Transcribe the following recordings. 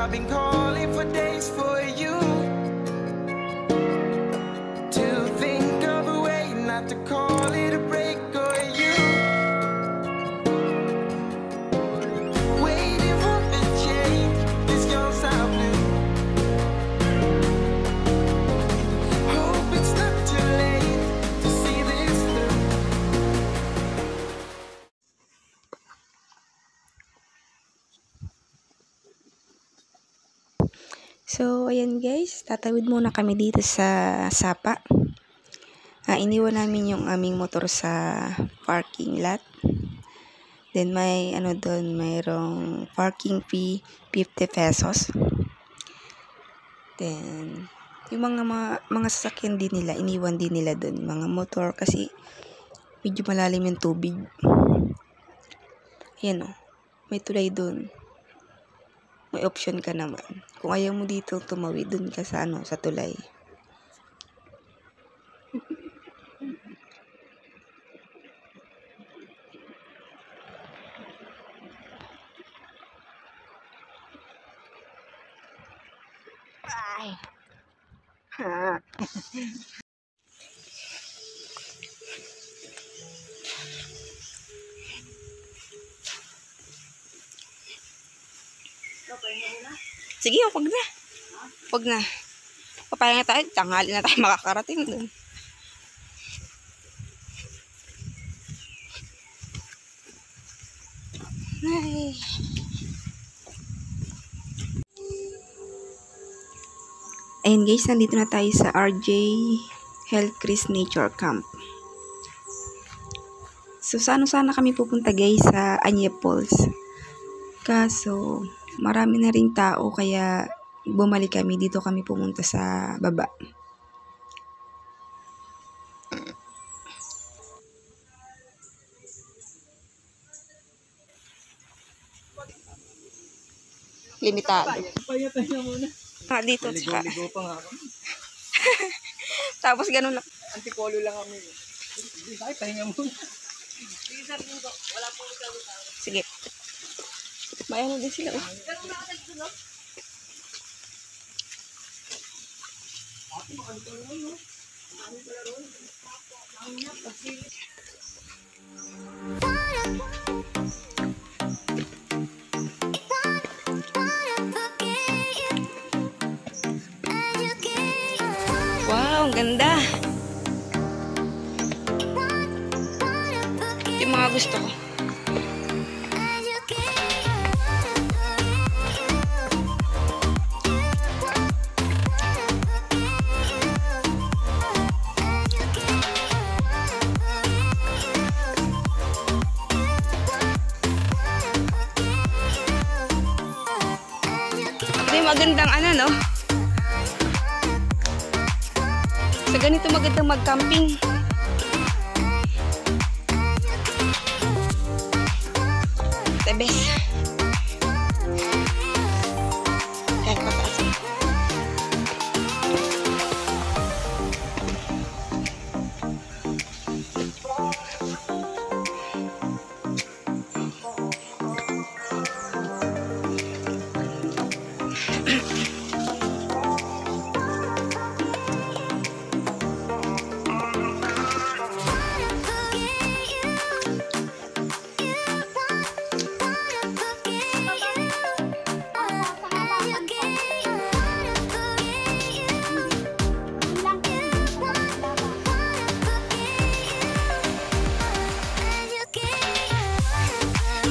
I've been calling for days for you to think of a way not to call it a break or you waiting for a change. This goes out blue. Hope it's not too late to see this through. So, ayan guys, tatawid muna kami dito sa sapa. Iniwan namin yung aming motor sa parking lot. Then, may doon, mayroong parking fee, 50 pesos. Then, yung mga sasakyan din nila, iniwan din nila doon. Mga motor kasi medyo malalim yung tubig. Ayan o, may tulay doon. May option ka naman. Kung ayaw mo dito tumawid, dun ka sa sa tulay. Ay. Ha. Sige, wag na. Wag na. Papahinga tayo. Tanghali na tayo makakarating dun. Ay. Ayun guys, nandito na tayo sa R&J Hillcrest Nature Camp. So, sana kami pupunta guys sa Anya Falls. Kaso, marami na ring tao kaya bumalik kami. Dito kami pumunta sa baba. Limitado. Payatay na muna. Dito tsaka. Ligo pa nga ako. Tapos ganun lang. Antipolo lang kami. Hindi tayo, pahinga muna. Sige, sabihin ko. Wala po sa lupa. Sige. May din sila. Ganun na kasi doon, no? Ako, makantol mo, no? Ang pala ron. Ang niya, pagsilit. Wow, ang ganda. Yung mga gusto ko. Ito yung magandang no? Sa ganito magandang mag-camping. The best. Kahit mataas.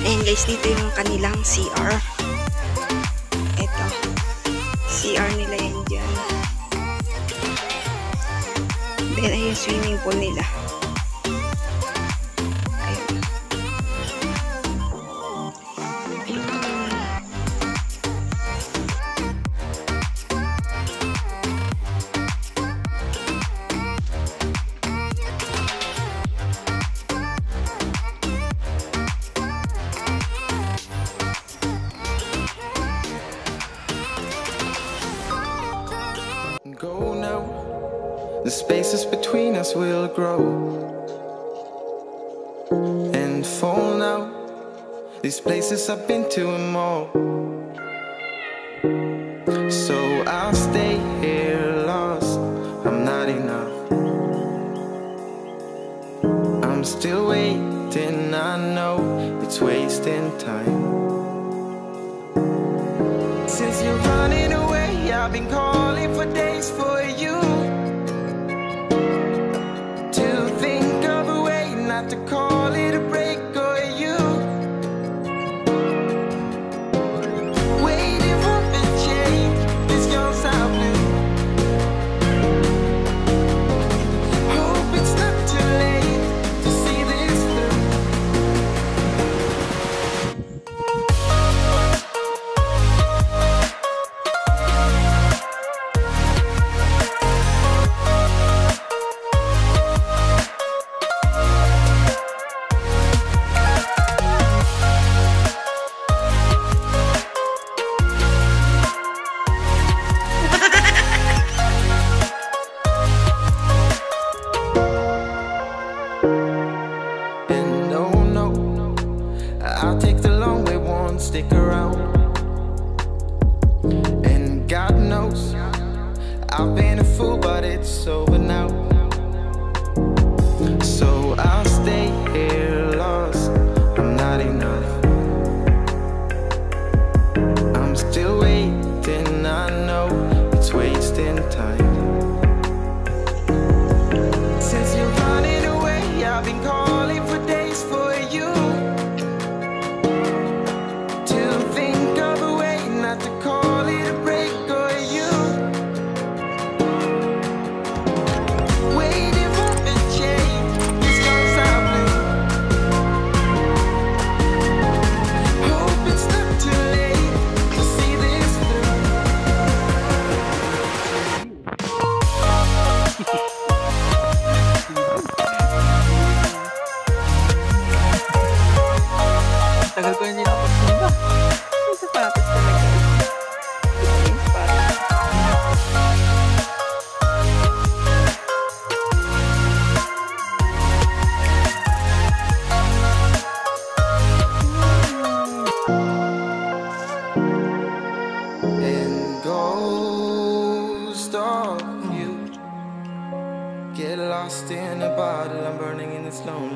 Ayan guys, dito yung kanilang CR. Ito. CR nila yan dyan. Then, ayun yung swimming pool nila. Ayun. Go now, the spaces between us will grow and fall now. These places I've been to and more. So I'll stay here lost. I'm not enough. I'm still waiting, I know it's wasting time. Since you're running away, I've been calling for days for you to think of a way not to call it a break or you. Waiting for a change, this goes out blue. Hope it's not too late to see this through. And oh no, I'll take the long way, won't stick around. And God knows I've been a fool, but it's over now. So I'll stay here lost. I'm not enough. I'm still waiting, I know it's wasting time. Since you're running away, I've been calling for days for you to think of a way not to call it a break or you. Waiting for a change, this goes out blue. Hope it's not too late to see this through. Tagal ko hindi nakapagsimba. Ang sapatos talaga. Thanks, pare. And ghost of you, get lost in a bottle, I'm burning in this lonely